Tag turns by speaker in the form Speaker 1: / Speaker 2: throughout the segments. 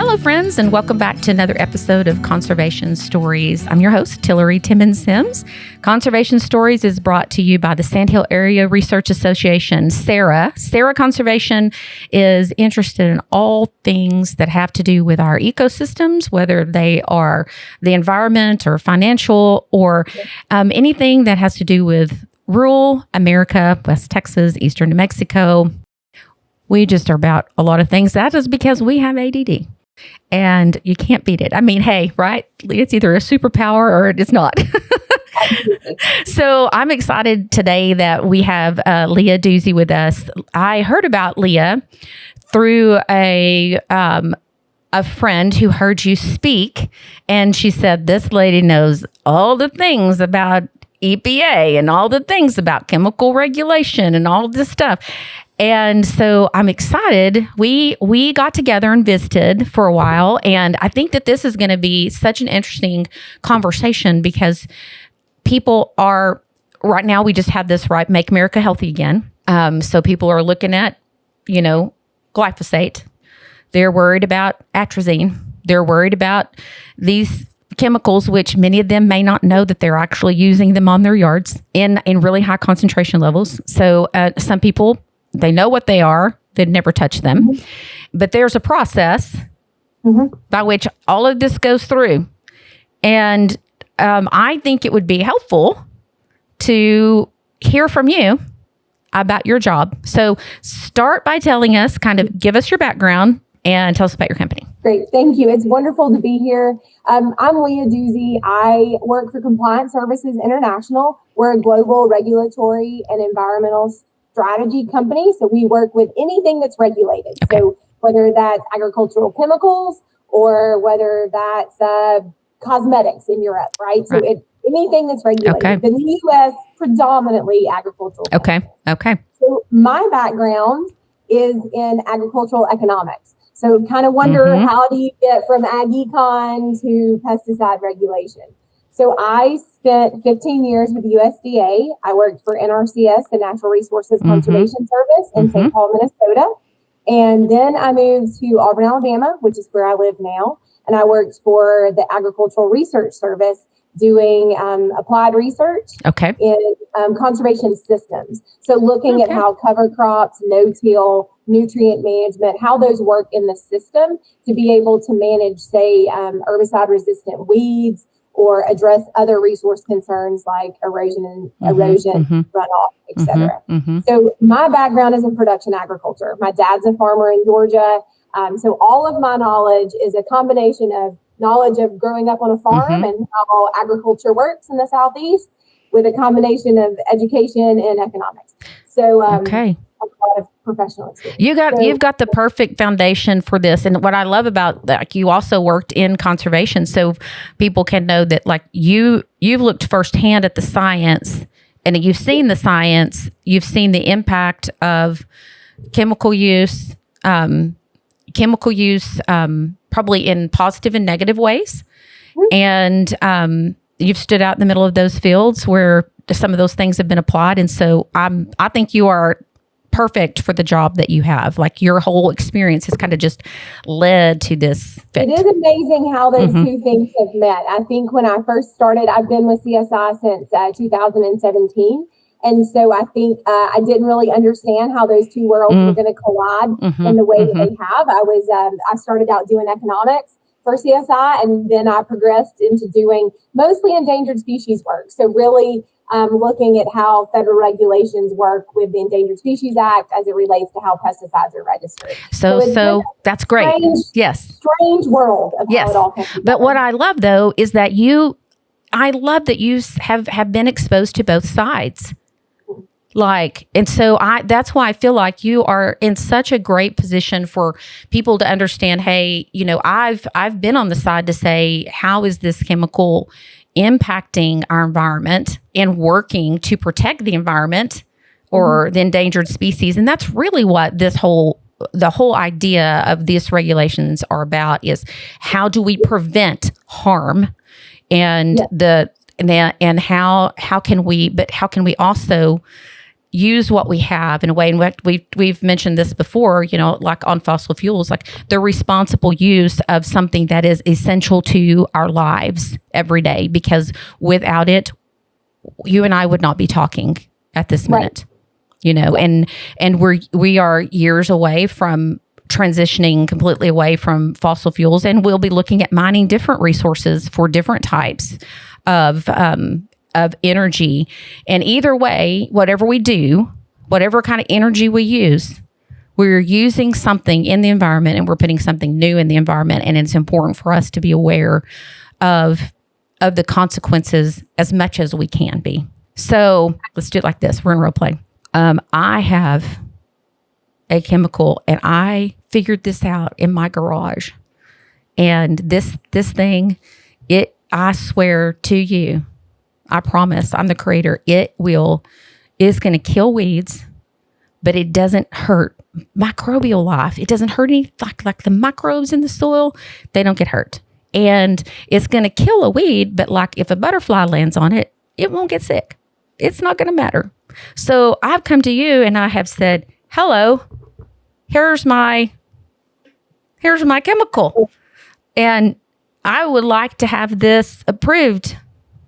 Speaker 1: Hello, friends, and welcome back to another episode of Conservation Stories. I'm your host, Tillery Timmins Sims. Conservation Stories is brought to you by the Sandhill Area Research Association, SARA. SARA Conservation is interested in all things that have to do with our ecosystems, whether they are the environment or financial or anything that has to do with rural America, West Texas, Eastern New Mexico. We just are about a lot of things. That is because we have ADD. And you can't beat it. I mean, hey, right? It's either a superpower or it's not. So I'm excited today that we have Leah Doozy with us. I heard about Leah through a friend who heard you speak, and she said, this lady knows all the things about EPA and all the things about chemical regulation and all this stuff. And so I'm excited. We got together and visited for a while. And I think that this is going to be such an interesting conversation because people are, right now we just had this, right, Make America Healthy Again. So people are looking at, glyphosate. They're worried about atrazine. They're worried about these chemicals, which many of them may not know that they're actually using them on their yards in really high concentration levels. So some people, they know what they are. They'd never touch them. Mm-hmm. But there's a process by which all of this goes through. And I think it would be helpful to hear from you about your job. So start by telling us, give us your background and tell us about your company.
Speaker 2: Great. Thank you. It's wonderful to be here. I'm Leah Doozy. I work for Compliance Services International. We're a global regulatory and environmental strategy company. So we work with anything that's regulated. Okay. So whether that's agricultural chemicals or whether that's cosmetics in Europe, right? So anything that's regulated. Okay. In the U.S., predominantly agricultural.
Speaker 1: Okay.
Speaker 2: So my background is in agricultural economics. So kind of wonder how do you get from ag econ to pesticide regulation? So I spent 15 years with the USDA. I worked for NRCS, the Natural Resources Conservation Service in St. Paul, Minnesota. And then I moved to Auburn, Alabama, which is where I live now. And I worked for the Agricultural Research Service doing applied research in conservation systems. So looking at how cover crops, no-till, nutrient management, how those work in the system to be able to manage, say, herbicide-resistant weeds, or address other resource concerns like erosion, runoff, et cetera. So my background is in production agriculture. My dad's a farmer in Georgia. So all of my knowledge is a combination of knowledge of growing up on a farm and how agriculture works in the Southeast with a combination of education and economics. So a lot of professional experience.
Speaker 1: You've got the perfect foundation for this. And what I love about that, you also worked in conservation, so people can know that you've looked firsthand at the science, and you've seen the science, you've seen the impact of chemical use, probably in positive and negative ways. And you've stood out in the middle of those fields where some of those things have been applied. And so I think you are perfect for the job that you have. Your whole experience has kind of just led to this fit.
Speaker 2: It is amazing how those two things have met. I think when I first started, I've been with CSI since 2017. And so I think I didn't really understand how those two worlds were going to collide in the way that they have. I started out doing economics for CSI, and then I progressed into doing mostly endangered species work. So really looking at how federal regulations work with the Endangered Species Act as it relates to how pesticides are registered.
Speaker 1: So that's great.
Speaker 2: Strange world of how it all comes together.
Speaker 1: But what I love, though, is that you have been exposed to both sides. And so that's why I feel like you are in such a great position for people to understand, hey, I've been on the side to say, how is this chemical impacting our environment and working to protect the environment or the endangered species? And that's really what the whole idea of these regulations are about, is how do we prevent harm and how can we also use what we have in a way. And we've mentioned this before, like on fossil fuels, like the responsible use of something that is essential to our lives every day, because without it, you and I would not be talking at this minute, and we are years away from transitioning completely away from fossil fuels, and we'll be looking at mining different resources for different types of energy. And either way, whatever we do, whatever kind of energy we use, we're using something in the environment and we're putting something new in the environment. And it's important for us to be aware of the consequences as much as we can be. So let's do it like this. We're in role play. I have a chemical, and I figured this out in my garage. And this thing, I swear to you, I promise, I'm the creator, is going to kill weeds, but it doesn't hurt microbial life. It doesn't hurt any, like the microbes in the soil, they don't get hurt. And it's going to kill a weed, but like if a butterfly lands on it, it won't get sick. It's not going to matter. So I've come to you and I have said, hello, here's my chemical. And I would like to have this approved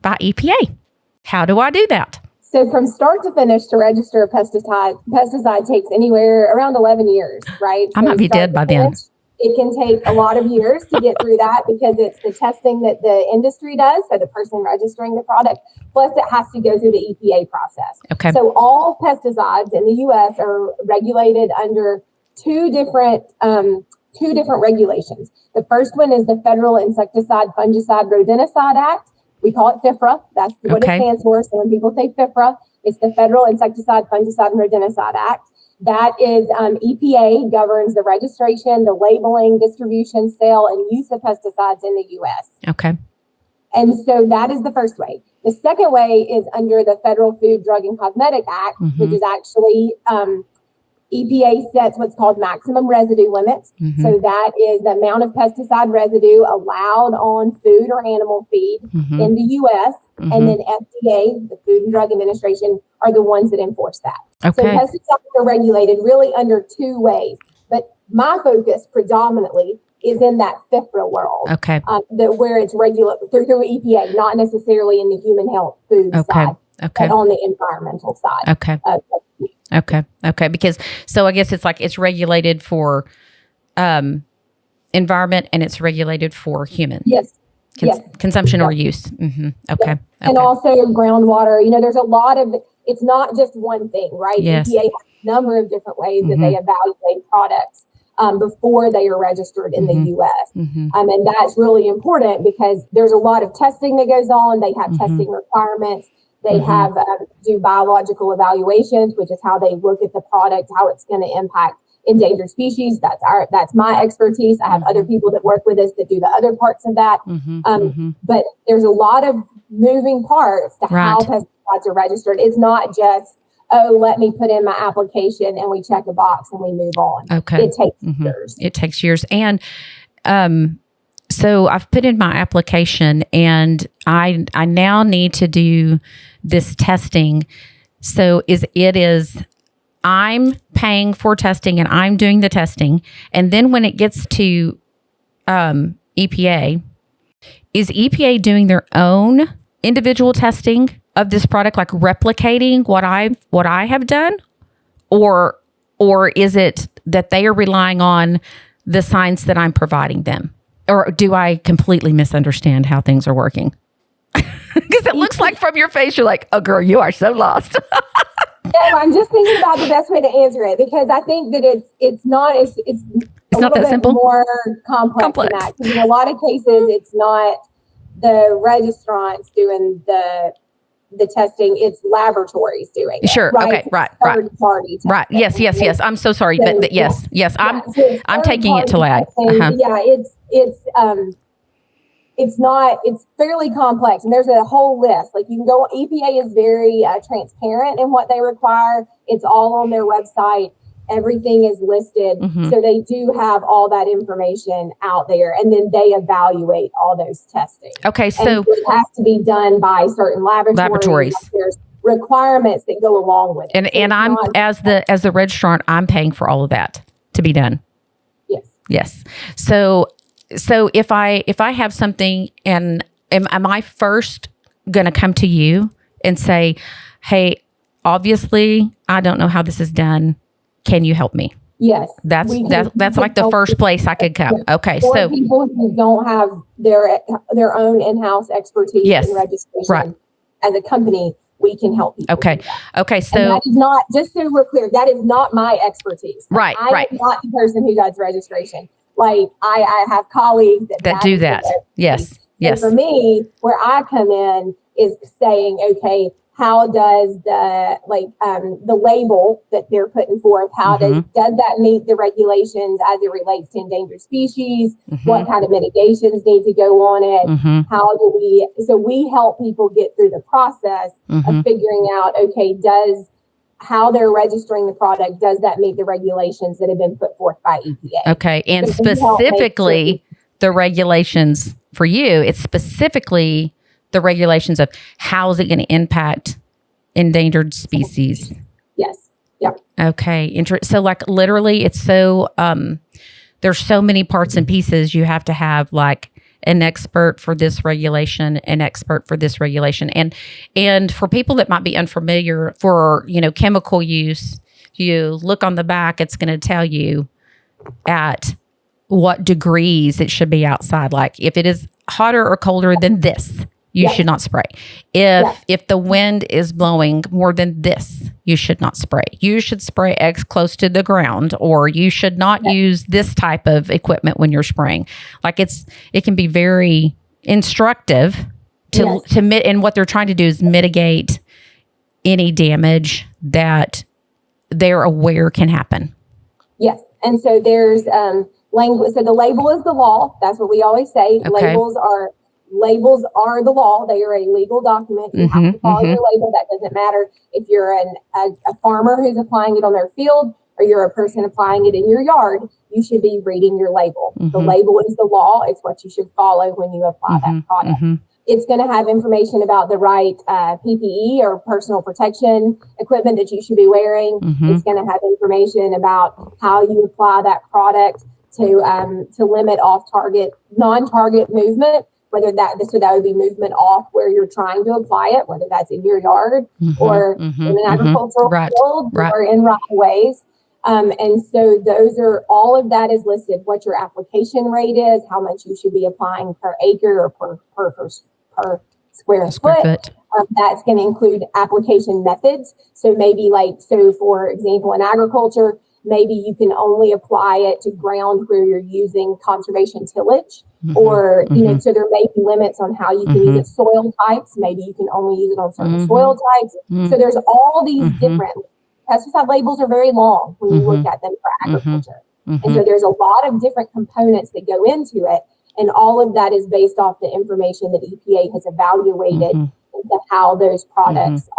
Speaker 1: by EPA. How do I do that?
Speaker 2: So from start to finish, to register a pesticide takes anywhere around 11 years, right?
Speaker 1: I
Speaker 2: So
Speaker 1: might be dead by then.
Speaker 2: It can take a lot of years to get through that, because it's the testing that the industry does, so the person registering the product, plus it has to go through the EPA process.
Speaker 1: Okay.
Speaker 2: So all pesticides in the U.S. are regulated under two different regulations. The first one is the Federal Insecticide, Fungicide, Rodenticide Act. We call it FIFRA. That's what it stands for. So when people say FIFRA, it's the Federal Insecticide, Fungicide, and Rodenticide Act. That is EPA governs the registration, the labeling, distribution, sale, and use of pesticides in the U.S.
Speaker 1: Okay.
Speaker 2: And so that is the first way. The second way is under the Federal Food, Drug, and Cosmetic Act, which is actually EPA sets what's called maximum residue limits. So that is the amount of pesticide residue allowed on food or animal feed in the U.S. And then FDA, the Food and Drug Administration, are the ones that enforce that.
Speaker 1: Okay.
Speaker 2: So pesticides are regulated really under two ways. But my focus predominantly is in that FIFRA world. Okay. Where it's regulated through EPA, not necessarily in the human health food side. Okay. But on the environmental side.
Speaker 1: Okay. Okay. Because so I guess it's regulated for environment, and it's regulated for human.
Speaker 2: Yes.
Speaker 1: Consumption or use. Okay.
Speaker 2: And also groundwater. There's a lot of, it's not just one thing, right?
Speaker 1: Yes.
Speaker 2: EPA has a number of different ways that they evaluate products before they are registered in the U.S. And that's really important, because there's a lot of testing that goes on. They have testing requirements. They have do biological evaluations, which is how they look at the product, how it's going to impact endangered species. That's my expertise. I have other people that work with us that do the other parts of that. But there's a lot of moving parts to how pesticides are registered. It's not just, let me put in my application and we check a box and we move on. Okay. It takes years.
Speaker 1: It takes years. And so I've put in my application, and I now need to do this testing. So I'm paying for testing and I'm doing the testing. And then when it gets to EPA, is EPA doing their own individual testing of this product, like replicating what I have done? Or is it that they are relying on the science that I'm providing them? Or do I completely misunderstand how things are working? Because it looks like from your face, you're like, oh, girl, you are so lost.
Speaker 2: I'm just thinking about the best way to answer it, because I think that it's not
Speaker 1: not that simple.
Speaker 2: More complex than that. In a lot of cases, it's not the registrants doing the testing, it's laboratories doing it.
Speaker 1: Sure.
Speaker 2: Right?
Speaker 1: Okay. Right.
Speaker 2: Third party testing.
Speaker 1: Right. Yes. I'm so sorry, but yes. I'm taking it to lag.
Speaker 2: It's fairly complex, and there's a whole list. Like, you can go, EPA is very transparent in what they require. It's all on their website. Everything is listed. So they do have all that information out there, and then they evaluate all those testing.
Speaker 1: Okay. So
Speaker 2: it has to be done by certain laboratories. There's requirements that go along with it.
Speaker 1: And I'm as the registrant, I'm paying for all of that to be done. Yes. So if I have something, and am I first going to come to you and say, hey, obviously I don't know how this is done. Can you help me?
Speaker 2: Yes.
Speaker 1: That's like the first place I could come. Okay.
Speaker 2: For
Speaker 1: so
Speaker 2: people who don't have their own in-house expertise in registration as a company, we can help people.
Speaker 1: Okay. Okay. So
Speaker 2: and that is not, just so we're clear, that is not my expertise.
Speaker 1: Right.
Speaker 2: I am not the person who does registration. Like I have colleagues that do that.
Speaker 1: Yes.
Speaker 2: And for me, where I come in is saying, okay, how does the label that they're putting forth, how does that meet the regulations as it relates to endangered species? What kind of mitigations need to go on it? How do we help people get through the process of figuring out, okay, how they're registering the product, does that meet the regulations that have been put forth by EPA?
Speaker 1: Okay. And specifically the regulations for you, it's specifically the regulations of how is it going to impact endangered species?
Speaker 2: Yes. Yeah.
Speaker 1: Okay. So like literally it's so, there's so many parts and pieces. You have to have like an expert for this regulation, an expert for this regulation. And for people that might be unfamiliar, for, chemical use, you look on the back, it's going to tell you at what degrees it should be outside. Like if it is hotter or colder than this, you should not spray. If the wind is blowing more than this, you should not spray. You should spray eggs close to the ground, or you should not use this type of equipment when you're spraying. Like it can be very instructive to and what they're trying to do is mitigate any damage that they're aware can happen. Yes.
Speaker 2: And so there's language. So the label is the law. That's what we always say.
Speaker 1: Okay.
Speaker 2: Labels are the law. They are a legal document. You have to follow your label. That doesn't matter if you're a farmer who's applying it on their field or you're a person applying it in your yard. You should be reading your label. The label is the law. It's what you should follow when you apply that product. It's going to have information about the right PPE or personal protection equipment that you should be wearing. It's going to have information about how you apply that product to limit off-target, non-target movement. Whether that would be movement off where you're trying to apply it, whether that's in your yard or in an agricultural field or in right of ways. And so all of that is listed, what your application rate is, how much you should be applying per acre or per square foot. That's going to include application methods. So maybe for example, in agriculture, maybe you can only apply it to ground where you're using conservation tillage, or, so there may be limits on how you can use it. Soil types, maybe you can only use it on certain soil types. So there's all these different pesticide labels are very long when you look at them for agriculture. And so there's a lot of different components that go into it. And all of that is based off the information that EPA has evaluated into how those products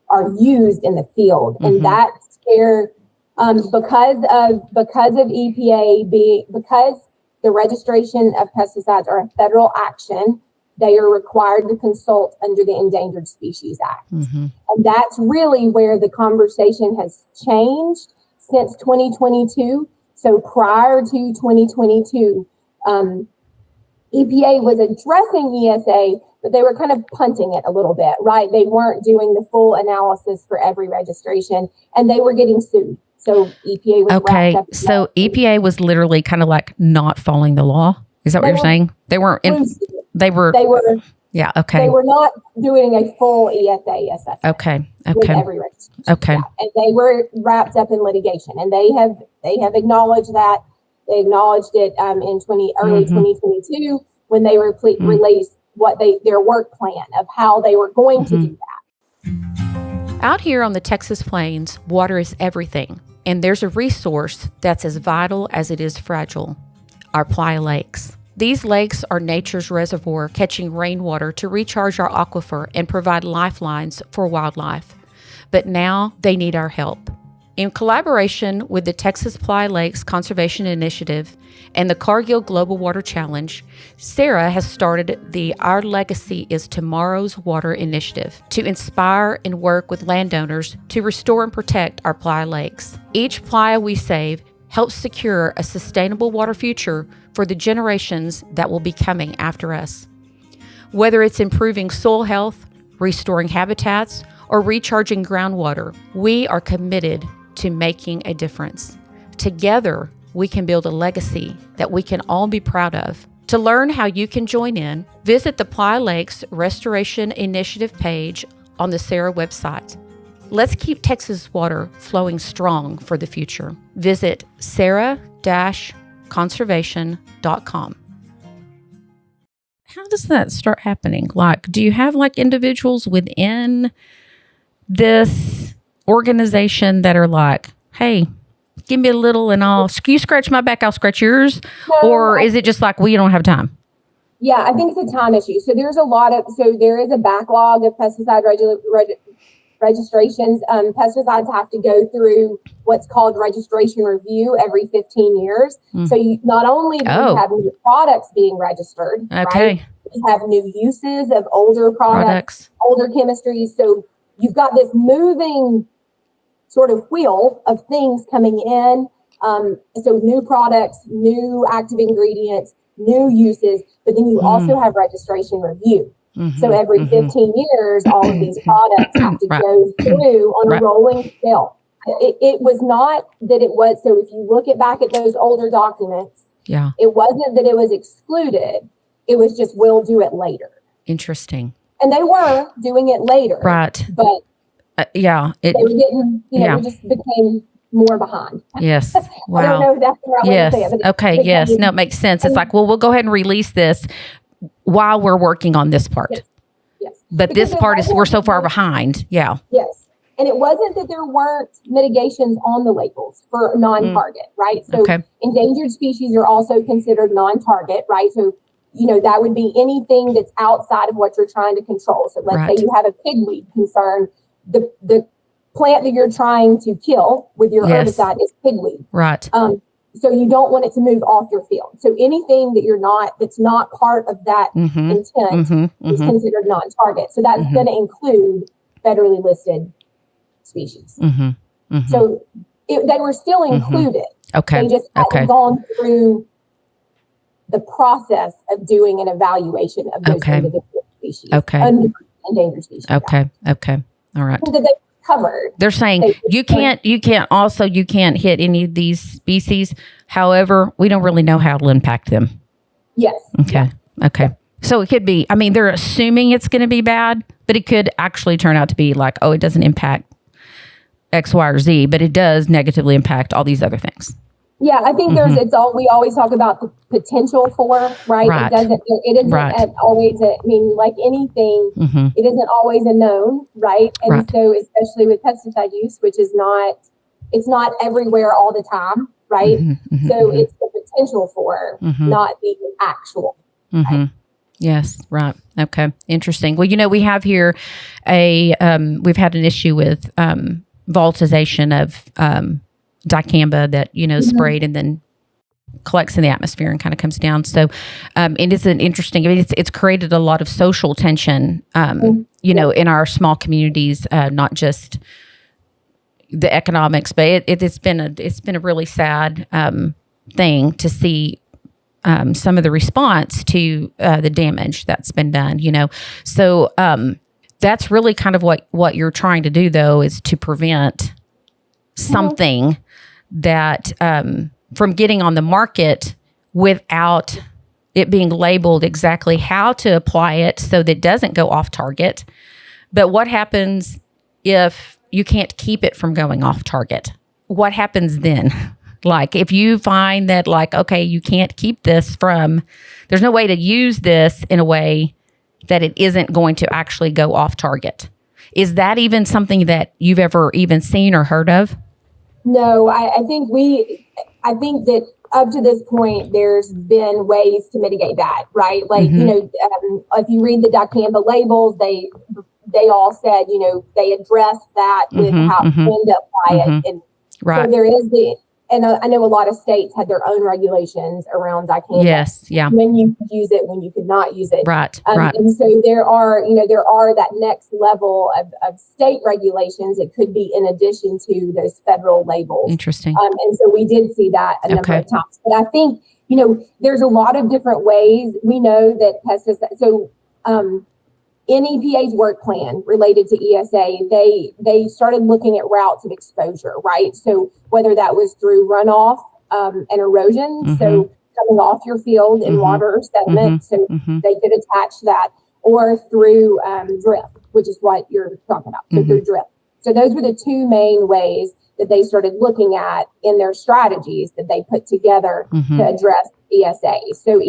Speaker 2: are used in the field. And that's where, because of EPA because the registration of pesticides are a federal action, they are required to consult under the Endangered Species Act. And that's really where the conversation has changed since 2022. So prior to 2022, EPA was addressing ESA, but they were kind of punting it a little bit, right? They weren't doing the full analysis for every registration, and they were getting sued. So EPA was wrapped up.
Speaker 1: So EPA was literally kind of like not following the law. Is that what you're saying? They weren't. They were. Yeah. Okay.
Speaker 2: They were not doing a full ESA assessment.
Speaker 1: Okay.
Speaker 2: With every registration.
Speaker 1: Okay.
Speaker 2: Yeah. And they were wrapped up in litigation, and they have acknowledged that. They acknowledged it in early 2022 when they released their work plan of how they were going to do that.
Speaker 1: Out here on the Texas plains, water is everything. And there's a resource that's as vital as it is fragile, our playa lakes. These lakes are nature's reservoir, catching rainwater to recharge our aquifer and provide lifelines for wildlife. But now they need our help. In collaboration with the Texas Ply Lakes Conservation Initiative and the Cargill Global Water Challenge, Sarah has started the Our Legacy is Tomorrow's Water initiative to inspire and work with landowners to restore and protect our Ply Lakes. Each ply we save helps secure a sustainable water future for the generations that will be coming after us. Whether it's improving soil health, restoring habitats, or recharging groundwater, we are committed to making a difference. Together, we can build a legacy that we can all be proud of. To learn how you can join in, visit the Ply Lakes Restoration Initiative page on the Sarah website. Let's keep Texas water flowing strong for the future. Visit sarah-conservation.com. How does that start happening? Like, do you have like individuals within this organization that are like, hey, give me a little and you scratch my back, I'll scratch yours?
Speaker 2: No,
Speaker 1: or is it just like, we don't have time?
Speaker 2: Yeah, I think it's a time issue. So there is a backlog of pesticide registrations. Pesticides have to go through what's called registration review every 15 years. So not only do we have new products being registered, right? We have new uses of older products, older chemistries. So you've got this moving sort of wheel of things coming in. So new products, new active ingredients, new uses, but then you also have registration review. So every 15 years, all of these products have to go through on a rolling scale. It was not that it was, so if you look back at those older documents, it wasn't that it was excluded. It was just, we'll do it later.
Speaker 1: Interesting.
Speaker 2: And they were doing it later.
Speaker 1: Right.
Speaker 2: But they were getting, we just became more behind.
Speaker 1: Yes. Wow.
Speaker 2: I don't know if that's the right way to say it.
Speaker 1: Okay. Yes. No, it makes sense. It's like, well, we'll go ahead and release this while we're working on this part.
Speaker 2: Yes.
Speaker 1: But because this part we're so far behind. Yeah.
Speaker 2: Yes. And it wasn't that there weren't mitigations on the labels for non-target, right? So endangered species are also considered non-target, right? So, that would be anything that's outside of what you're trying to control. So let's say you have a pigweed concern. The plant that you're trying to kill with your herbicide is pigweed. Right. So you don't want it to move off your field. So anything that's not part of that intent is considered non-target. So that's going to include federally listed species. So they were still included. They just hadn't gone through the process of doing an evaluation of those individual species. Endangered species. Okay.
Speaker 1: All right.
Speaker 2: That they covered.
Speaker 1: They're saying you can't hit any of these species. However, we don't really know how it'll impact them.
Speaker 2: Yes.
Speaker 1: Okay. So it could be, they're assuming it's going to be bad, but it could actually turn out to be like, oh, it doesn't impact X, Y, or Z, but it does negatively impact all these other things.
Speaker 2: Yeah, I think we always talk about the potential for, right? It isn't always, like anything, it isn't always a known, right? And so especially with pesticide use, which is it's not everywhere all the time, right? So it's the potential for, not the actual. Right?
Speaker 1: Yes, right. Okay, interesting. Well, we have here we've had an issue with volatilization of dicamba that, sprayed and then collects in the atmosphere and kind of comes down. So it is an interesting, it's created a lot of social tension, in our small communities, not just the economics, but it's been a really sad thing to see some of the response to the damage that's been done, So that's really kind of what you're trying to do, though, is to prevent something that from getting on the market without it being labeled exactly how to apply it so that it doesn't go off target. But what happens if you can't keep it from going off target? What happens then? Like if you find that you can't keep this there's no way to use this in a way that it isn't going to actually go off target. Is that even something that you've ever even seen or heard of?
Speaker 2: No, I think that up to this point, there's been ways to mitigate that, right? Like, if you read the dicamba labels, they all said, they addressed that with how when to apply it. And
Speaker 1: Right.
Speaker 2: So there is and I know a lot of states had their own regulations around dicamba.
Speaker 1: Yes. Yeah.
Speaker 2: When you could use it, when you could not use it.
Speaker 1: Right.
Speaker 2: And so there are that next level of state regulations. It could be in addition to those federal labels.
Speaker 1: Interesting.
Speaker 2: And so we did see that a number of times. But I think, there's a lot of different ways. We know that pesticides, so in EPA's work plan related to ESA, they started looking at routes of exposure, right? So whether that was through runoff and erosion, so coming off your field in water sediment, so they could attach that, or through drift, which is what you're talking about, so through drift. So those were the two main ways that they started looking at in their strategies that they put together to address ESA. So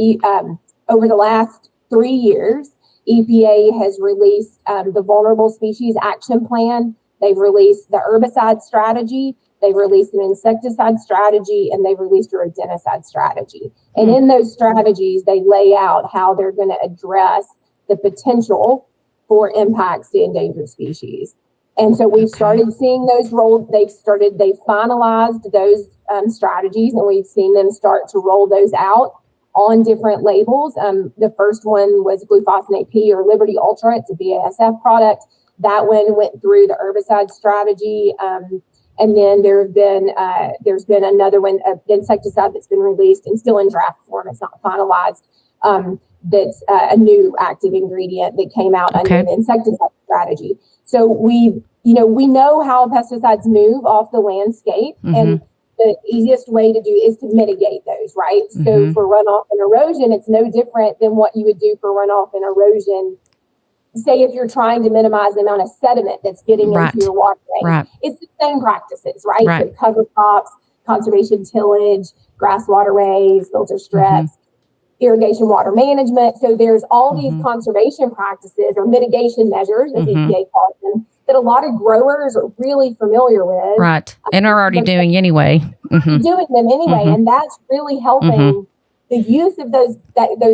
Speaker 2: over the last 3 years, EPA has released the Vulnerable Species Action Plan. They've released the herbicide strategy. They've released an insecticide strategy, and they've released a rodenticide strategy. And in those strategies, they lay out how they're going to address the potential for impacts to endangered species. And so we've started seeing those they've finalized those strategies, and we've seen them start to roll those out on different labels. The first one was glufosinate P, or Liberty Ultra. It's a BASF product. That one went through the herbicide strategy. And then there's been another one, an insecticide that's been released and still in draft form. It's not finalized. That's a new active ingredient that came out under the insecticide strategy. So we know how pesticides move off the landscape, and the easiest way to do is to mitigate those, right? So for runoff and erosion, it's no different than what you would do for runoff and erosion. Say if you're trying to minimize the amount of sediment that's getting into your waterway, it's the same practices, right? So cover crops, conservation tillage, grass waterways, filter strips, irrigation water management. So there's all these conservation practices or mitigation measures, as EPA calls them, that a lot of growers are really familiar with.
Speaker 1: Right. And are already doing anyway.
Speaker 2: Doing them anyway. And that's really helping the use of those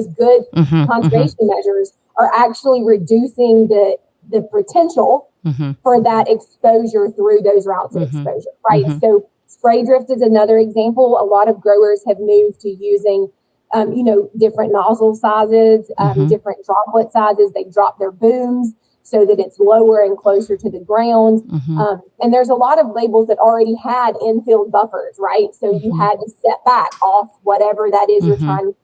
Speaker 2: good conservation measures are actually reducing the potential for that exposure through those routes of exposure, right? So spray drift is another example. A lot of growers have moved to using different nozzle sizes, different droplet sizes. They drop their booms so that it's lower and closer to the ground. And there's a lot of labels that already had infield buffers, right? So you had to step back off whatever that is you're trying to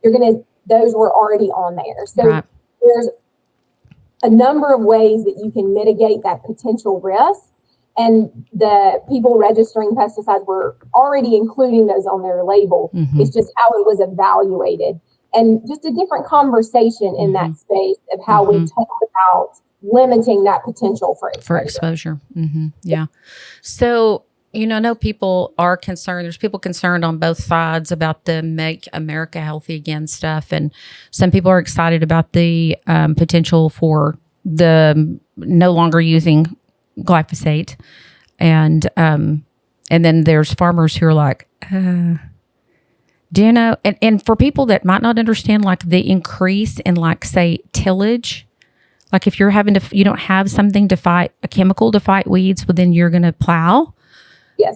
Speaker 2: protect. Those were already on there. So there's a number of ways that you can mitigate that potential risk. And the people registering pesticides were already including those on their label. It's just how it was evaluated. And just a different conversation in that space of how we talk about limiting that potential for exposure.
Speaker 1: Yeah. So, I know people are concerned. There's people concerned on both sides about the Make America Healthy Again stuff. And some people are excited about the potential for the no longer using glyphosate. And then there's farmers who are like, do you know, and for people that might not understand, like the increase in, like, say, tillage, like if you're you don't have something to fight, a chemical to fight weeds, well, then you're going to plow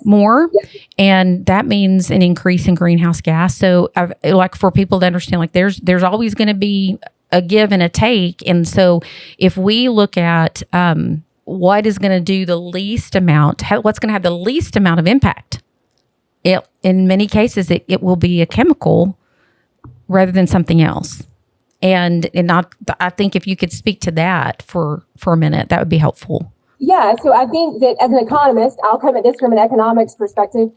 Speaker 1: more. And that means an increase in greenhouse gas. So like for people to understand, like there's always going to be a give and a take. And so if we look at what is going to do the least amount, what's going to have the least amount of impact, in many cases, it will be a chemical rather than something else. And I think if you could speak to that for a minute, that would be helpful.
Speaker 2: Yeah, so I think that as an economist, I'll come at this from an economics perspective.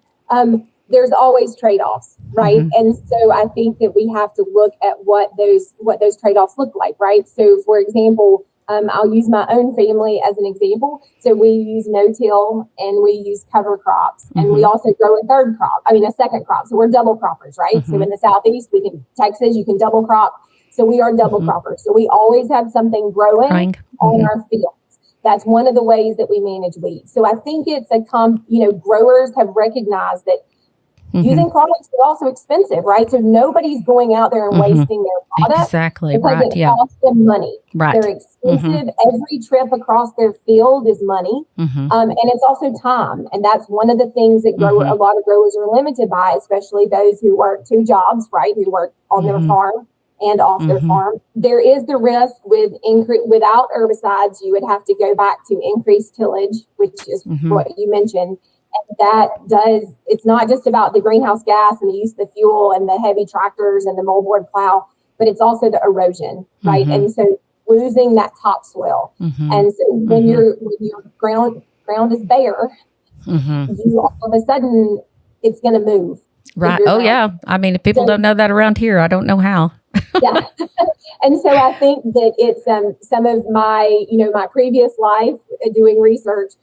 Speaker 2: There's always trade-offs, right? And so I think that we have to look at what those trade-offs look like, right? So, for example, I'll use my own family as an example. So we use no-till and we use cover crops, and we also grow a second crop. So we're double croppers, right? So in the Southeast, Texas, you can double crop. So we are double croppers. So we always have something growing on our fields. That's one of the ways that we manage weeds. So I think it's growers have recognized that Using products is also expensive, right? So nobody's going out there and wasting their products.
Speaker 1: Exactly.
Speaker 2: Because
Speaker 1: Right.
Speaker 2: it costs them money.
Speaker 1: Right.
Speaker 2: They're expensive. Every trip across their field is money. And it's also time. And that's one of the things that a lot of growers are limited by, especially those who work 2 jobs, right? Who work on their farm and off their farm. There is the risk without herbicides, you would have to go back to increased tillage, which is what you mentioned. And that it's not just about the greenhouse gas and the use of the fuel and the heavy tractors and the moldboard plow, but it's also the erosion, right? And so losing that topsoil. And so when your ground is bare, you all of a sudden it's going to move.
Speaker 1: Right. Oh, yeah. I mean, if people don't know that around here, I don't know how.
Speaker 2: Yeah. And so I think that it's some of my, my previous life doing research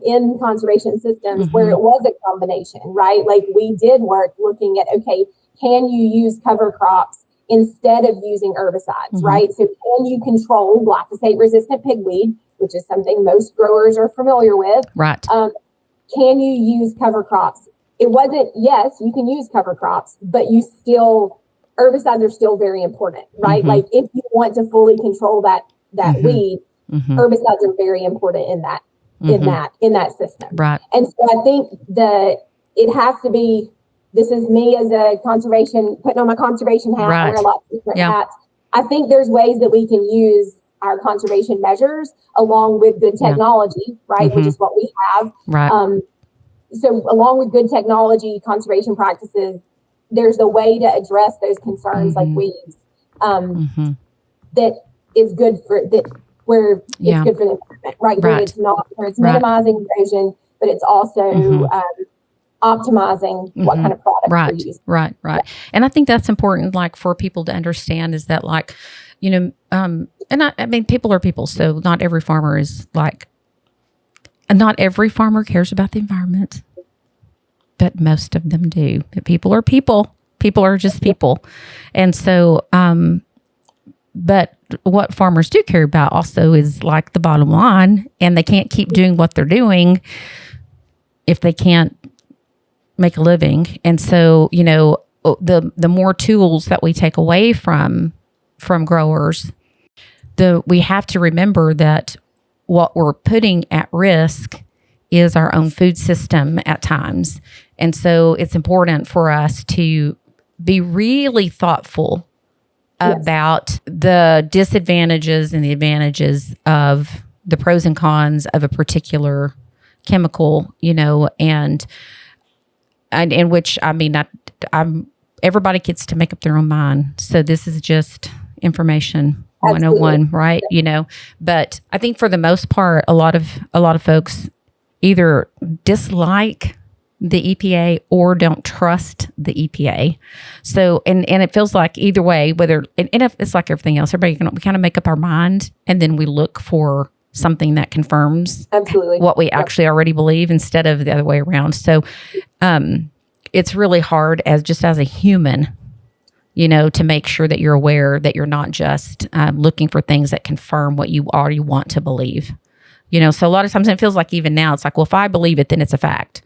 Speaker 2: in conservation systems where it was a combination, right? Like we did work looking at, okay, can you use cover crops instead of using herbicides, right? So can you control glyphosate resistant pigweed, which is something most growers are familiar with?
Speaker 1: Right.
Speaker 2: Can you use cover crops? It wasn't, yes, you can use cover crops, but herbicides are still very important, right? Like if you want to fully control that weed, herbicides are very important in that system.
Speaker 1: Right.
Speaker 2: And so I think it has to be, this is me as a conservation, putting on my conservation hat, I wear a lot of different hats. I think there's ways that we can use our conservation measures along with good technology, right? Which is what we have.
Speaker 1: Right.
Speaker 2: So along with good technology, conservation practices, there's a way to address those concerns like weeds that is good for that. Where it's good for the environment, right? Where it's minimizing erosion, but it's also optimizing what kind of product we're using.
Speaker 1: Right. And I think that's important, like for people to understand is that like, and I mean, people are people. So not every farmer is like, not every farmer cares about the environment, but most of them do. But people are people. People are just people. And so, but what farmers do care about also is like the bottom line, and they can't keep doing what they're doing if they can't make a living. And so, the more tools that we take away from growers, we have to remember that what we're putting at risk is our own food system at times. And so it's important for us to be really thoughtful about the disadvantages and the advantages of the pros and cons of a particular chemical, and which, I mean, everybody gets to make up their own mind. So this is just information 101, right? But I think for the most part, a lot of folks either dislike the EPA or don't trust the EPA. So, and it feels like either way, whether, and it's like everything else, we kind of make up our mind and then we look for something that confirms what we actually already believe instead of the other way around. So, it's really hard as a human, to make sure that you're aware that you're not just looking for things that confirm what you already want to believe. So a lot of times it feels like even now it's like, well, if I believe it, then it's a fact.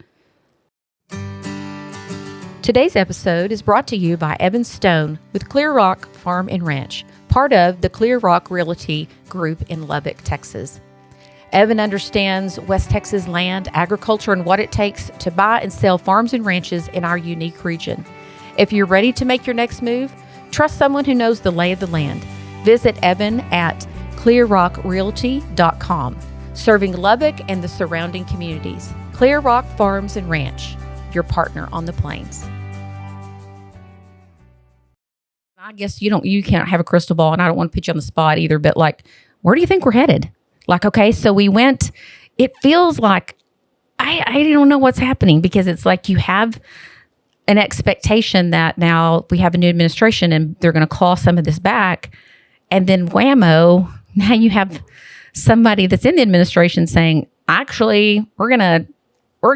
Speaker 1: Today's episode is brought to you by Evan Stone with Clear Rock Farm and Ranch, part of the Clear Rock Realty Group in Lubbock, Texas. Evan understands West Texas land, agriculture, and what it takes to buy and sell farms and ranches in our unique region. If you're ready to make your next move, trust someone who knows the lay of the land. Visit Evan at clearrockrealty.com, serving Lubbock and the surrounding communities. Clear Rock Farms and Ranch, your partner on the plains. I guess you can't have a crystal ball, and I don't want to put you on the spot either, but like, where do you think we're headed? Like, okay, so we went, it feels like, I don't know what's happening, because it's like you have an expectation that now we have a new administration and they're going to claw some of this back. And then whammo, now you have somebody that's in the administration saying, actually, we're going to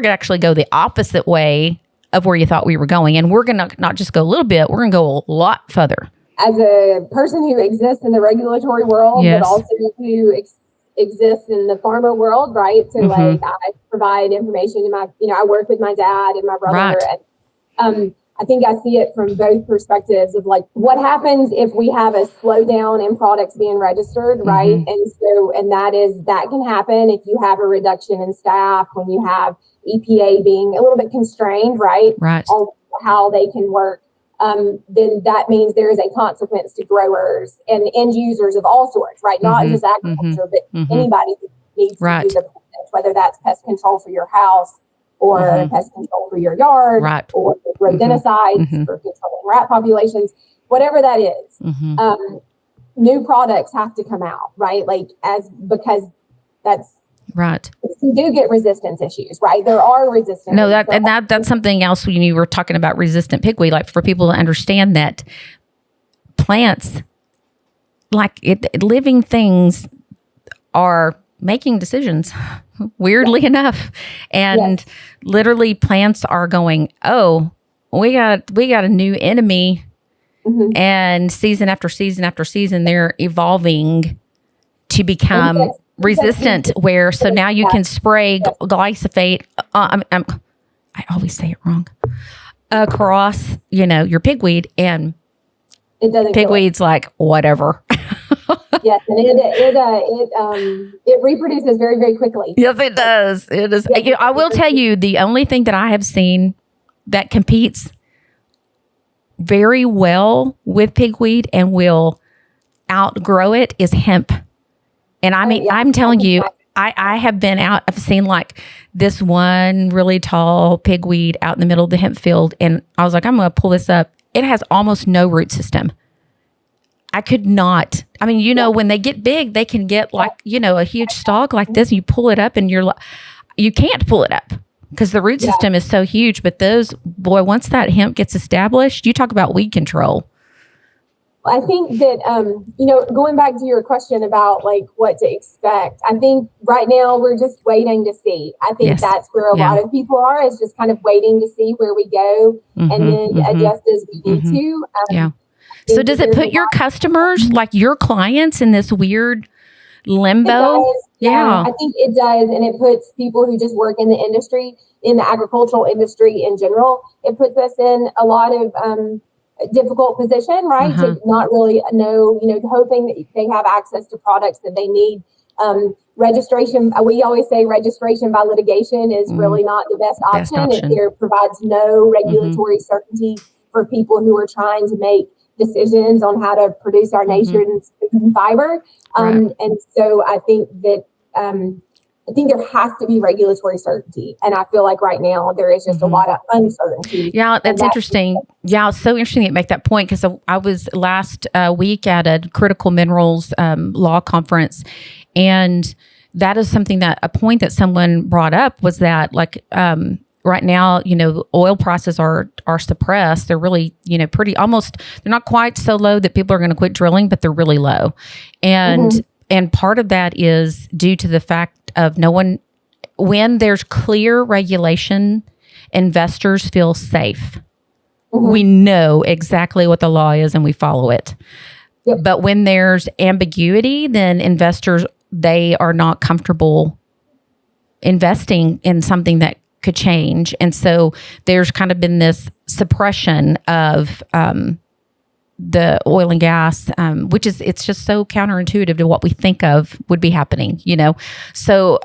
Speaker 1: actually go the opposite way of where you thought we were going. And we're going to not just go a little bit, we're going to go a lot further.
Speaker 2: As a person who exists in the regulatory world, but also who exists in the farmer world, right? So like I provide information to my, I work with my dad and my brother, I think I see it from both perspectives of like what happens if we have a slowdown in products being registered, right? And that can happen if you have a reduction in staff, when you have EPA being a little bit constrained, right? On how they can work. Then that means there is a consequence to growers and end users of all sorts, right? Not just agriculture, but anybody who needs to use a product, whether that's pest control for your house, or pest control for your yard, or rodenticides for controlling rat populations, whatever that is. New products have to come out, right? Because that's
Speaker 1: right.
Speaker 2: You do get resistance issues, right? There are resistance.
Speaker 1: No, that's something else when you were talking about resistant pigweed, like for people to understand that plants, living things, are making decisions, weirdly enough. And literally plants are going, oh, we got a new enemy. And season after season after season, they're evolving to become resistant, so now you can spray glyphosate. I always say it wrong. Across, your pigweed, and
Speaker 2: it doesn't.
Speaker 1: Pigweed's like whatever.
Speaker 2: Yes, and it reproduces very, very quickly.
Speaker 1: Yes, it does. It is. I will tell you, the only thing that I have seen that competes very well with pigweed and will outgrow it is hemp. And I mean, I'm telling you, I have been out, I've seen like this one really tall pigweed out in the middle of the hemp field. And I was like, I'm going to pull this up. It has almost no root system. I could not. I mean, when they get big, they can get like, a huge stalk like this. You pull it up and you can't pull it up because the root system is so huge. But once that hemp gets established, you talk about weed control.
Speaker 2: I think that, going back to your question about like what to expect, I think right now we're just waiting to see. I think that's where a lot of people are, is just kind of waiting to see where we go and then adjust as we need to.
Speaker 1: So does it put your customers, like your clients, in this weird limbo?
Speaker 2: Yeah, I think it does. And it puts people who just work in the industry, in the agricultural industry in general, it puts us in a lot of difficult position, right? To not really know, hoping that they have access to products that they need. Registration, we always say registration by litigation is really not the best option. It provides no regulatory certainty for people who are trying to make decisions on how to produce our nation's fiber. And so I think that there has to be regulatory certainty. And I feel like right now there is just a lot of uncertainty.
Speaker 1: Yeah, that's interesting. Yeah, it's so interesting that you make that point, because I was last week at a critical minerals law conference. And that is something a point that someone brought up was that right now, oil prices are suppressed. They're really, pretty almost, they're not quite so low that people are going to quit drilling, but they're really low. And part of that is due to the fact of when there's clear regulation, investors feel safe. We know exactly what the law is and we follow it. But when there's ambiguity, then investors, they are not comfortable investing in something that could change. And so there's kind of been this suppression of the oil and gas, which it's just so counterintuitive to what we think of would be happening, So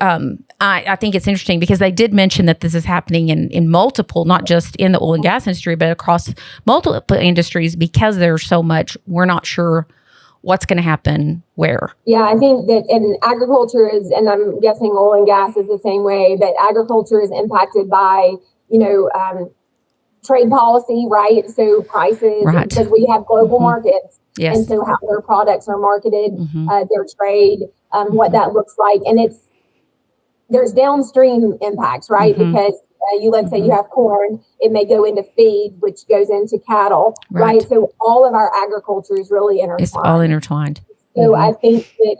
Speaker 1: I think it's interesting because they did mention that this is happening in multiple, not just in the oil and gas industry, but across multiple industries, because there's so much, we're not sure what's going to happen where.
Speaker 2: Yeah, I think that in agriculture and I'm guessing oil and gas is the same way, but agriculture is impacted by, trade policy, right? So prices, because we have global markets. And so how their products are marketed, their trade, what that looks like. And there's downstream impacts, right? Because let's say you have corn, it may go into feed, which goes into cattle, right? So all of our agriculture is really intertwined.
Speaker 1: It's all intertwined.
Speaker 2: So I think that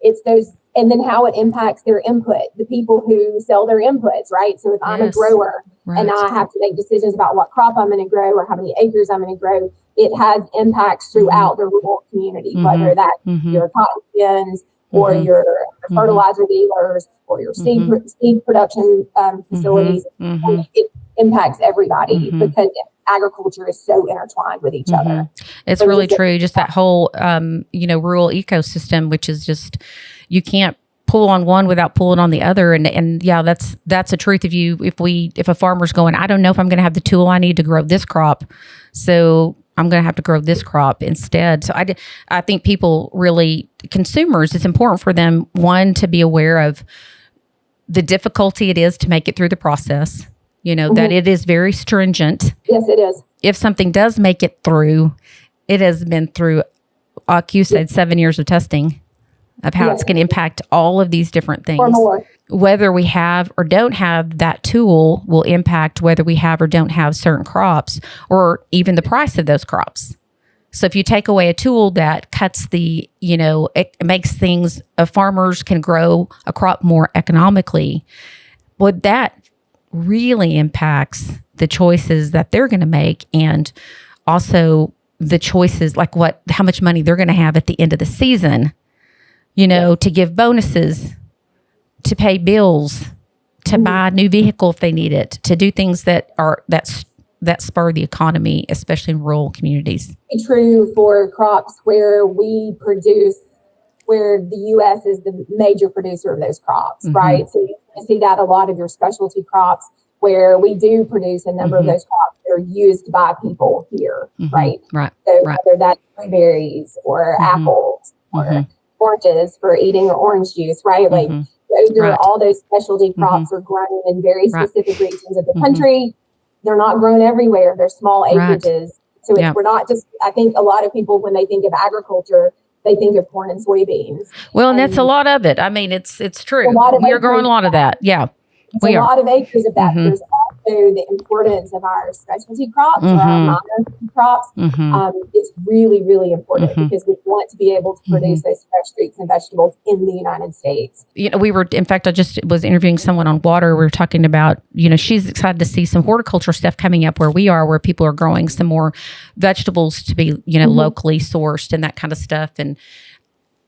Speaker 2: it's those, and then how it impacts their input, the people who sell their inputs, right? So if I'm a grower and I have to make decisions about what crop I'm going to grow or how many acres I'm going to grow, it has impacts throughout the rural community, whether that's your cotton gins or your fertilizer dealers or your seed production facilities. impacts everybody because agriculture is so intertwined with each other.
Speaker 1: It's really true. Just that whole, rural ecosystem, which is just, you can't pull on one without pulling on the other. And yeah, that's the truth. If a farmer's going, I don't know if I'm going to have the tool I need to grow this crop, so I'm going to have to grow this crop instead. So I think consumers, it's important for them, one, to be aware of the difficulty it is to make it through the process, that it is very stringent.
Speaker 2: Yes, it is.
Speaker 1: If something does make it through, it has been through, like you said, 7 years of testing of how it's going to impact all of these different things.
Speaker 2: Or more.
Speaker 1: Whether we have or don't have that tool will impact whether we have or don't have certain crops, or even the price of those crops. So if you take away a tool that cuts it makes things, farmers can grow a crop more economically, that really impacts the choices that they're going to make, and also the choices like how much money they're going to have at the end of the season, to give bonuses, to pay bills, to buy a new vehicle if they need it, to do things that spur the economy, especially in rural communities.
Speaker 2: It's true for crops where we produce, where the U.S. is the major producer of those crops, right? So you see that a lot of your specialty crops where we do produce a number of those crops that are used by people here, right?
Speaker 1: Right.
Speaker 2: So whether that's blueberries or apples or oranges for eating orange juice, right? Like all those specialty crops are grown in very specific regions of the country. They're not grown everywhere. They're small acreages. So we're not just, I think a lot of people, when they think of agriculture, they think of corn and soybeans.
Speaker 1: Well, and that's a lot of it. I mean, it's true. We are growing a lot of that. Yeah.
Speaker 2: A lot of acres of that. There's also the importance of our specialty crops or our minor crops. It's really, really important because we want to be able to produce those fresh fruits and vegetables in the United States.
Speaker 1: In fact, I just was interviewing someone on water. We were talking about, she's excited to see some horticulture stuff coming up where we are, where people are growing some more vegetables to be, locally sourced and that kind of stuff. And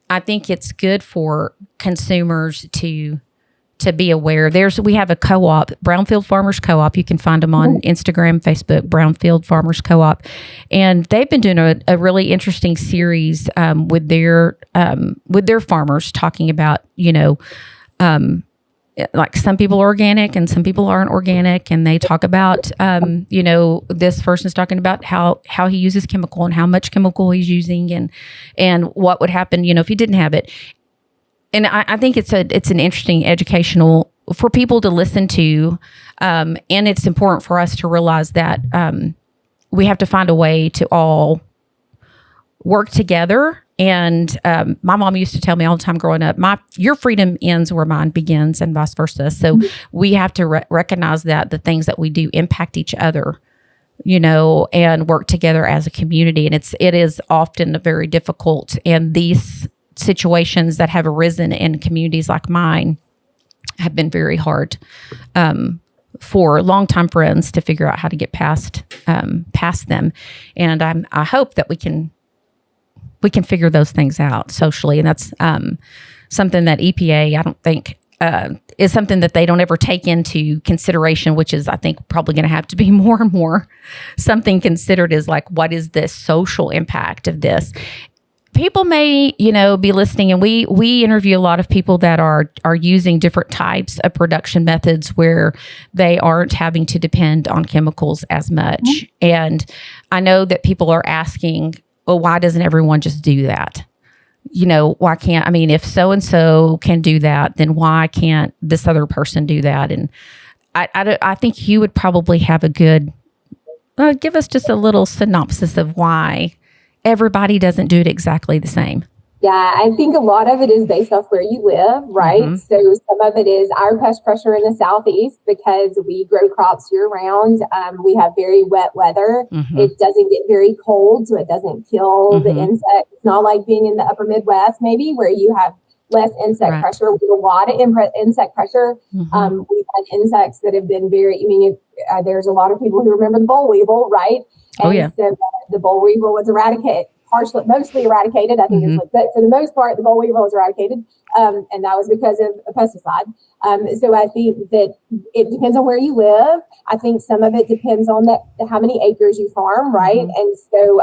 Speaker 1: I think it's good for consumers to be aware. We have a co-op, Brownfield Farmers Co-op. You can find them on Instagram, Facebook, Brownfield Farmers Co-op. And they've been doing a really interesting series with their farmers, talking about, like some people are organic and some people aren't organic. And they talk about, this person's talking about how he uses chemical and how much chemical he's using and what would happen, if he didn't have it. And I think it's an interesting educational for people to listen to, and it's important for us to realize that we have to find a way to all work together. And my mom used to tell me all the time growing up, your freedom ends where mine begins, and vice versa. So we have to recognize that the things that we do impact each other, and work together as a community. And it is often very difficult, and these situations that have arisen in communities like mine have been very hard for longtime friends to figure out how to get past them. And I hope that we can figure those things out socially. And that's something that EPA, I don't think, is something that they don't ever take into consideration, which is, I think, probably going to have to be more and more something considered, is like, what is the social impact of this? People may, be listening, and we interview a lot of people that are using different types of production methods where they aren't having to depend on chemicals as much. And I know that people are asking, well, why doesn't everyone just do that? Why can't, if so-and-so can do that, then why can't this other person do that? And I think you would probably have a good, give us just a little synopsis of why everybody doesn't do it exactly the same.
Speaker 2: Yeah, I think a lot of it is based off where you live, right? So some of it is our pest pressure in the Southeast, because we grow crops year round. We have very wet weather. It doesn't get very cold, so it doesn't kill the insects. It's not like being in the upper Midwest, maybe, where you have less insect pressure. We have a lot of insect pressure. We've had insects that have been very, there's a lot of people who remember the boll weevil, right? And so the boll weevil was eradicated mostly eradicated. I think but for the most part, the boll weevil is eradicated. And that was because of a pesticide. So I think that it depends on where you live. I think some of it depends on how many acres you farm, right? And so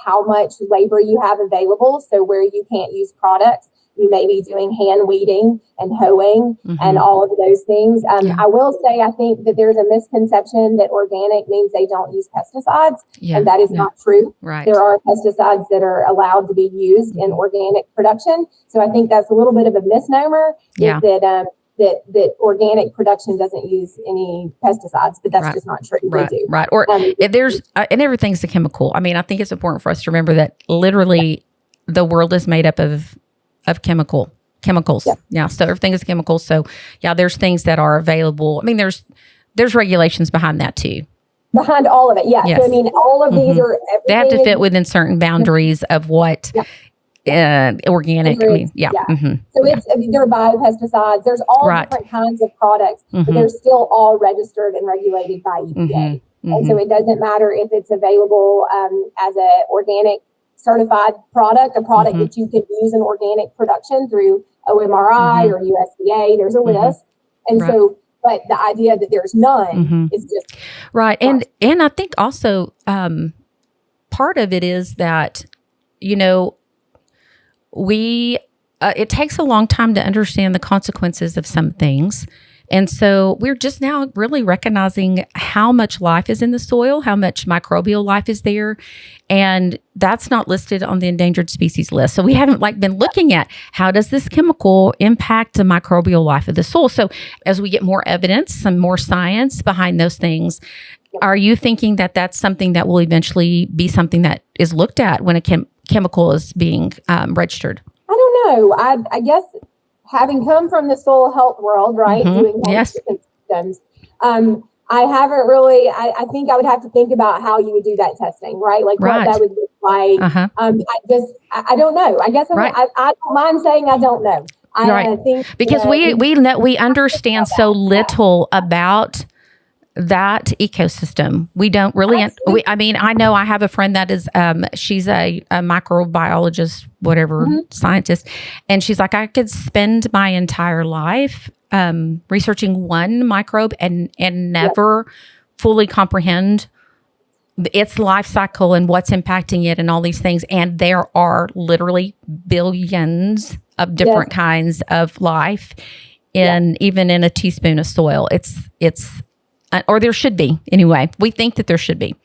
Speaker 2: how much labor you have available. So where you can't use products, you may be doing hand weeding and hoeing and all of those things. I will say, I think that there's a misconception that organic means they don't use pesticides, and that is not true.
Speaker 1: Right.
Speaker 2: There are pesticides that are allowed to be used in organic production. So I think that's a little bit of a misnomer, is that organic production doesn't use any pesticides, but that's just not true.
Speaker 1: Right.
Speaker 2: They do.
Speaker 1: Right. Or there's, and everything's a chemical. I mean, I think it's important for us to remember that literally the world is made up of chemicals. Yeah. So everything is chemical. So there's things that are available. I mean, there's regulations behind that too.
Speaker 2: Behind all of it. Yeah. Yes. So I mean, all of these are,
Speaker 1: they have to fit within certain boundaries of what organic. I mean, So there are biopesticides. There's all different kinds of products, but they're still all registered and regulated by EPA. And so it doesn't matter if it's available as a organic certified product, a product that you can use in organic production through OMRI or USDA. There's a list. And so, but the idea that there's none is just right. And I think also part of it is that, it takes a long time to understand the consequences of some things. And so we're just now really recognizing how much life is in the soil, how much microbial life is there. And that's not listed on the endangered species list. So we haven't been looking at how does this chemical impact the microbial life of the soil. So as we get more evidence, some more science behind those things, are you thinking that that's something that will eventually be something that is looked at when a chemical is being registered?
Speaker 2: I don't know. I guess having come from the soil health world, right, doing systems, I haven't really, I think I would have to think about how you would do that testing, right? Like what that would look like. I don't know. I guess I don't mind saying I don't know. I think
Speaker 1: because we understand so little about that ecosystem. We don't really, I know I have a friend that is, she's a microbiologist, whatever, scientist. And she's like, I could spend my entire life researching one microbe and never fully comprehend its life cycle and what's impacting it and all these things. And there are literally billions of different kinds of life even in a teaspoon of soil. It's or there should be anyway. We think that there should be,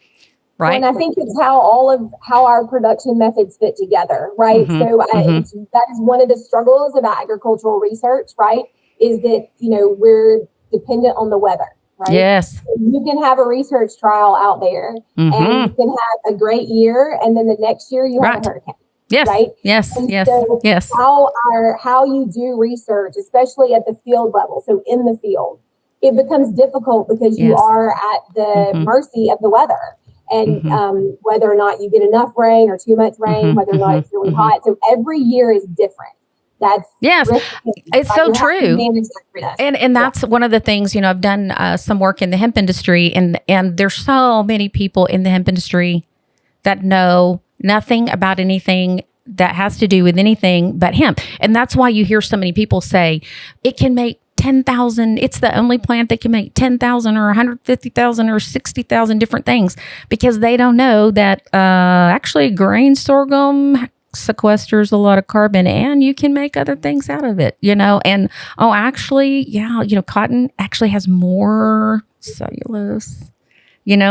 Speaker 1: right?
Speaker 2: Well, and I think it's how our production methods fit together, right? So that is one of the struggles about agricultural research, right? Is that, we're dependent on the weather, right?
Speaker 1: Yes.
Speaker 2: You can have a research trial out there and you can have a great year, and then the next year you have a hurricane.
Speaker 1: Yes.
Speaker 2: Right.
Speaker 1: Yes.
Speaker 2: And
Speaker 1: yes.
Speaker 2: So
Speaker 1: yes.
Speaker 2: How you do research, especially at the field level, so in the field, it becomes difficult because you are at the mercy of the weather and whether or not you get enough rain or too much rain, whether or not it's really hot. So every year is different. That's
Speaker 1: it's so true. And that's one of the things, I've done some work in the hemp industry, and there's so many people in the hemp industry that know nothing about anything that has to do with anything but hemp. And that's why you hear so many people say it can make 10,000. It's the only plant that can make 10,000 or 150,000 or 60,000 different things, because they don't know that actually grain sorghum sequesters a lot of carbon and you can make other things out of it, and cotton actually has more cellulose,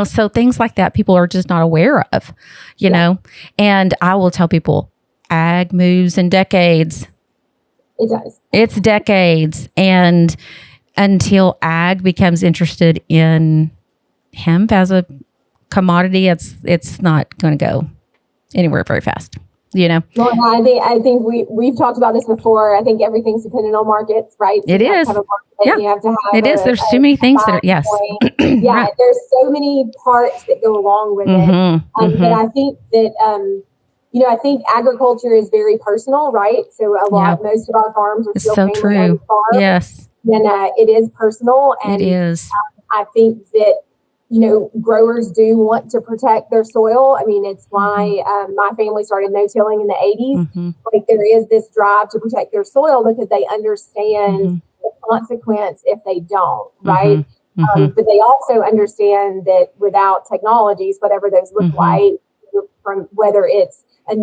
Speaker 1: so things like that people are just not aware of, know. And I will tell people ag moves in decades.
Speaker 2: It does.
Speaker 1: It's decades. And until ag becomes interested in hemp as a commodity, it's not going to go anywhere very fast, Well,
Speaker 2: I think we've talked about this before. I think everything's dependent on markets, right? So
Speaker 1: it is.
Speaker 2: You have to have
Speaker 1: it is. There's too many things that are, yes.
Speaker 2: Right. There's so many parts that go along with it. But I think that, I think agriculture is very personal, right? So most of our farms are still family-owned farms.
Speaker 1: Yes.
Speaker 2: And it is personal. And
Speaker 1: it is.
Speaker 2: I think that, growers do want to protect their soil. I mean, it's why my family started no-tilling in the 80s. Like, there is this drive to protect their soil because they understand the consequence if they don't, right? But they also understand that without technologies, whatever those look like, from whether it's the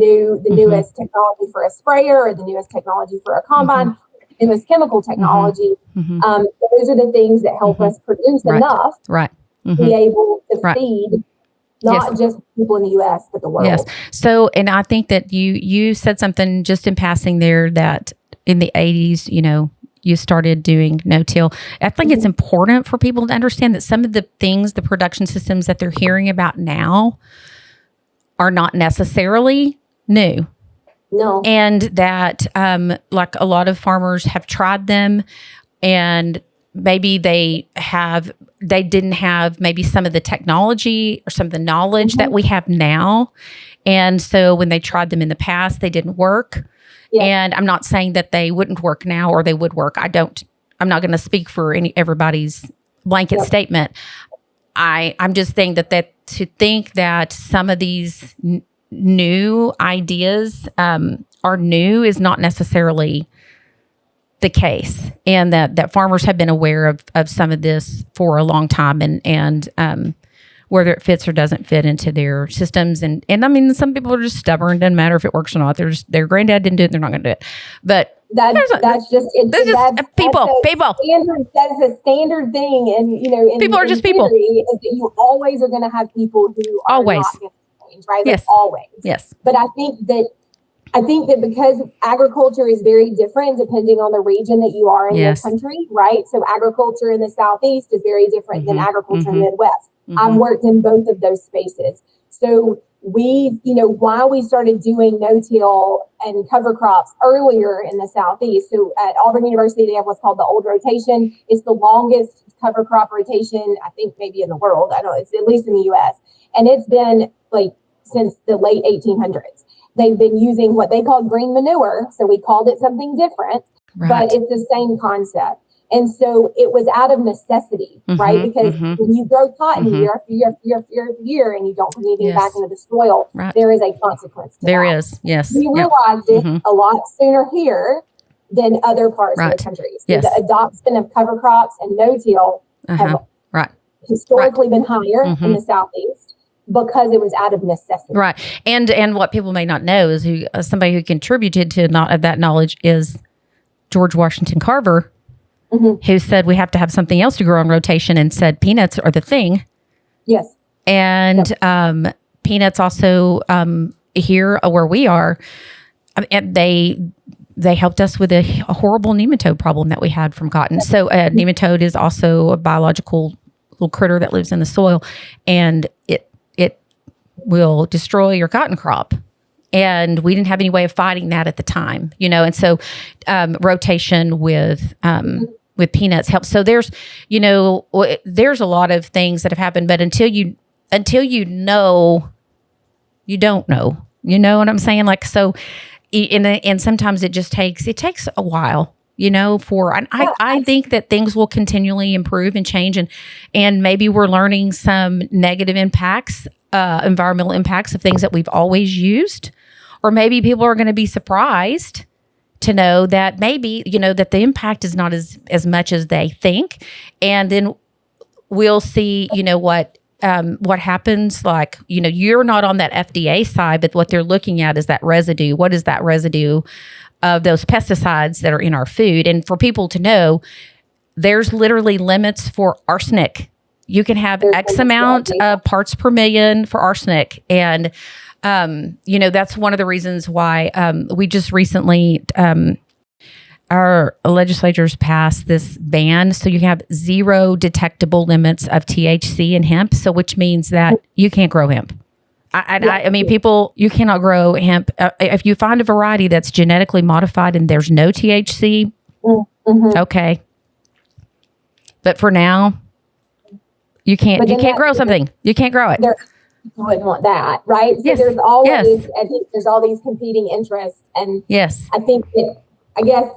Speaker 2: newest technology for a sprayer or the newest technology for a combine, the newest chemical technology, those are the things that help us produce enough to be able to feed not just people in the U.S., but the world.
Speaker 1: Yes. So, and I think that you said something just in passing there that in the 80s, you started doing no-till. I think it's important for people to understand that some of the things, the production systems that they're hearing about now are not necessarily new.
Speaker 2: No.
Speaker 1: And that like a lot of farmers have tried them, and maybe they didn't have maybe some of the technology or some of the knowledge that we have now. And so when they tried them in the past, they didn't work. Yes. And I'm not saying that they wouldn't work now or they would work. I'm not going to speak for everybody's blanket statement. I'm just saying that to think that some of these new ideas are new is not necessarily the case, and that farmers have been aware of some of this for a long time, and whether it fits or doesn't fit into their systems. And I mean, some people are just stubborn. Doesn't matter if it works or not. Their granddad didn't do it. They're not going to do it. But
Speaker 2: that's just
Speaker 1: people.
Speaker 2: That's a standard thing. And,
Speaker 1: people are just people.
Speaker 2: Is that you always are going to have people who are not going to change, right?
Speaker 1: Yes.
Speaker 2: Like, always.
Speaker 1: Yes.
Speaker 2: But I think that because agriculture is very different depending on the region that you are in the country, right? So agriculture in the Southeast is very different than agriculture in the Midwest. I've worked in both of those spaces. So why we started doing no-till and cover crops earlier in the Southeast. So at Auburn University, they have what's called the old rotation. It's the longest cover crop rotation, I think, maybe in the world. I don't know, it's at least in the US. And it's been like since the late 1800s. They've been using what they call green manure. So we called it something different, but it's the same concept. And so it was out of necessity, right? Because when you grow cotton year after year after year and you don't put anything back into the soil, there is a consequence to
Speaker 1: There
Speaker 2: that.
Speaker 1: is, yes.
Speaker 2: We realized it a lot sooner here than other parts of the country. So the adoption of cover crops and no-till have historically been higher in the Southeast because it was out of necessity.
Speaker 1: Right. And what people may not know is somebody who contributed to that knowledge is George Washington Carver, who said we have to have something else to grow on rotation, and said peanuts are the thing.
Speaker 2: Yes.
Speaker 1: And peanuts also here where we are, and they helped us with a horrible nematode problem that we had from cotton. So nematode is also a biological little critter that lives in the soil, and it will destroy your cotton crop. And we didn't have any way of fighting that at the time, and so rotation with peanuts helps. So there's a lot of things that have happened, but until you know, you don't know. You know what I'm saying? Like, so, and sometimes it takes a while, I think that things will continually improve and change, and maybe we're learning some negative impacts, environmental impacts of things that we've always used, or maybe people are going to be surprised to know that maybe, that the impact is not as much as they think. And then we'll see, what happens. Like, you're not on that FDA side, but what they're looking at is that residue. What is that residue of those pesticides that are in our food? And for people to know, there's literally limits for arsenic. You can have X amount of parts per million for arsenic. And that's one of the reasons why we just recently, our legislatures passed this ban. So you have 0 detectable limits of THC in hemp. So which means that you can't grow hemp. I mean, people, you cannot grow hemp. If you find a variety that's genetically modified and there's no THC, okay. But for now, you can't grow something. You can't grow it.
Speaker 2: You wouldn't want that, right? So there's always, I think there's all these competing interests. And I think that, I guess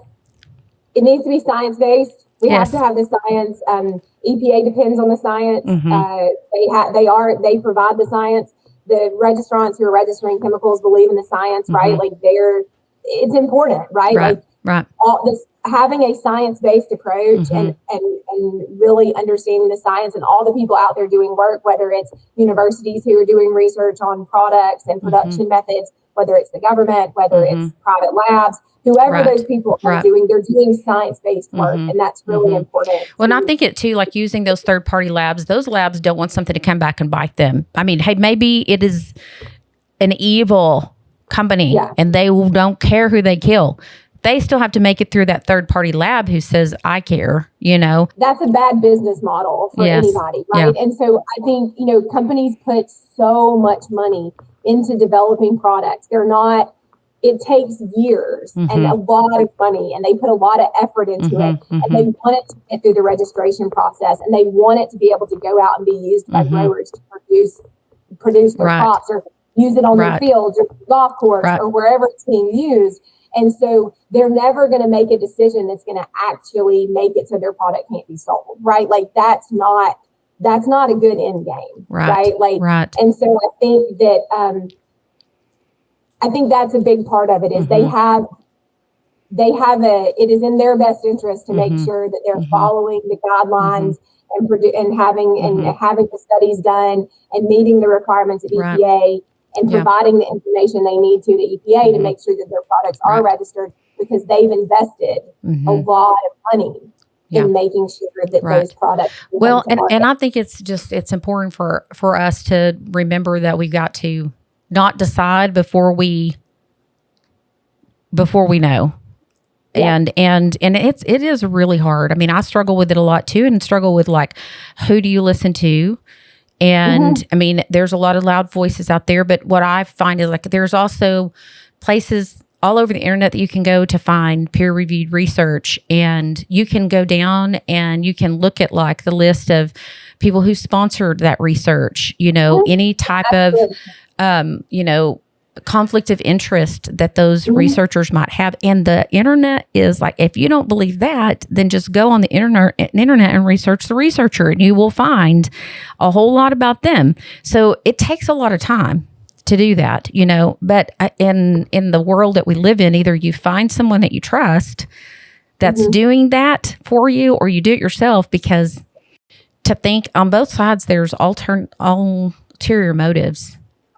Speaker 2: it needs to be science-based. We have to have the science. EPA depends on the science. They provide the science. The registrants who are registering chemicals believe in the science, right? Like it's important, right?
Speaker 1: Right.
Speaker 2: All this, having a science-based approach and really understanding the science, and all the people out there doing work, whether it's universities who are doing research on products and production methods, whether it's the government, whether it's private labs, whoever those people are doing, they're doing science-based work, and that's really important.
Speaker 1: Well, and I think it too, like using those third-party labs, those labs don't want something to come back and bite them. I mean, hey, maybe it is an evil company and they don't care who they kill. They still have to make it through that third-party lab who says, I care, That's a bad business model for anybody, right? Yeah. And so I think, companies put so much money into developing products. It takes years and a lot of money, and they put a lot of effort into it, and they want it to get through the registration process, and they want it to be able to go out and be used by growers to produce their crops, or use it on their fields or golf course or wherever it's being used. And so they're never going to make a decision that's going to actually make it so their product can't be sold, right? Like that's not a good end game, right? And so I think that I think that's a big part of it is it is in their best interest to make sure that they're following the guidelines and having the studies done and meeting the requirements of EPA. And providing the information they need to the EPA to make sure that their products are registered, because they've invested a lot of money in making sure that those products. Well, and I think it's important for us to remember that we've got to not decide before we know. Yeah. And it is really hard. I mean, I struggle with it a lot too, and struggle with like, who do you listen to? And I mean, there's a lot of loud voices out there, but what I find is like, there's also places all over the internet that you can go to find peer-reviewed research, and you can go down and you can look at like the list of people who sponsored that research, any type of, conflict of interest that those researchers might have. And the internet is like, if you don't believe that, then just go on the internet and research the researcher, and you will find a whole lot about them. So it takes a lot of time to do that, but in the world that we live in, either you find someone that you trust that's doing that for you, or you do it yourself, because to think on both sides, there's ulterior motives.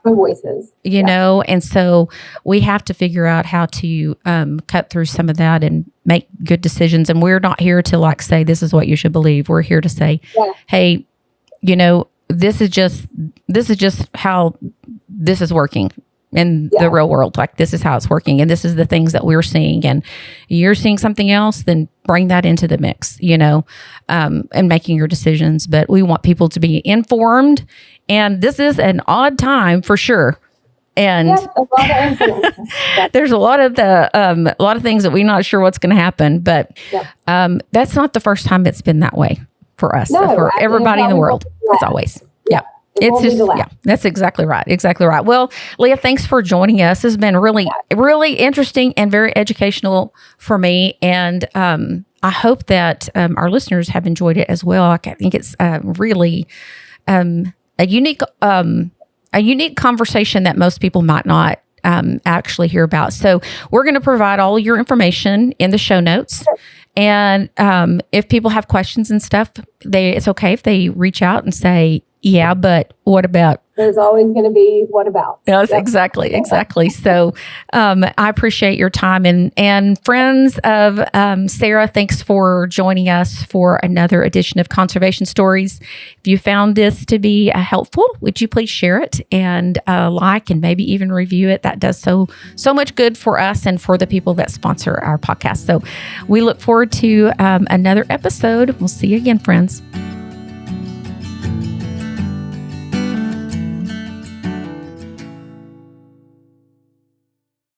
Speaker 2: Voices,
Speaker 1: and so we have to figure out how to cut through some of that and make good decisions. And we're not here to like say this is what you should believe. We're here to say, hey, this is just how this is working in the real world. Like, this is how it's working, and this is the things that we're seeing. And you're seeing something else, then bring that into the mix, and making your decisions. But we want people to be informed. And this is an odd time for sure. And there's a lot of things that we're not sure what's going to happen, but that's not the first time it's been that way for us, for everybody in the world. It's always, it's just, that's exactly right. Exactly right. Well, Leah, thanks for joining us. This has been really, really interesting and very educational for me. And I hope that our listeners have enjoyed it as well. I think it's really a unique conversation that most people might not actually hear about. So we're going to provide all your information in the show notes. And if people have questions and stuff, it's okay if they reach out and say, yeah, but what about?
Speaker 2: There's always going to be what about.
Speaker 1: Yes, exactly. So I appreciate your time. And friends of Sarah, thanks for joining us for another edition of Conservation Stories. If you found this to be helpful, would you please share it and like and maybe even review it? That does so much good for us and for the people that sponsor our podcast. So we look forward to another episode. We'll see you again, friends.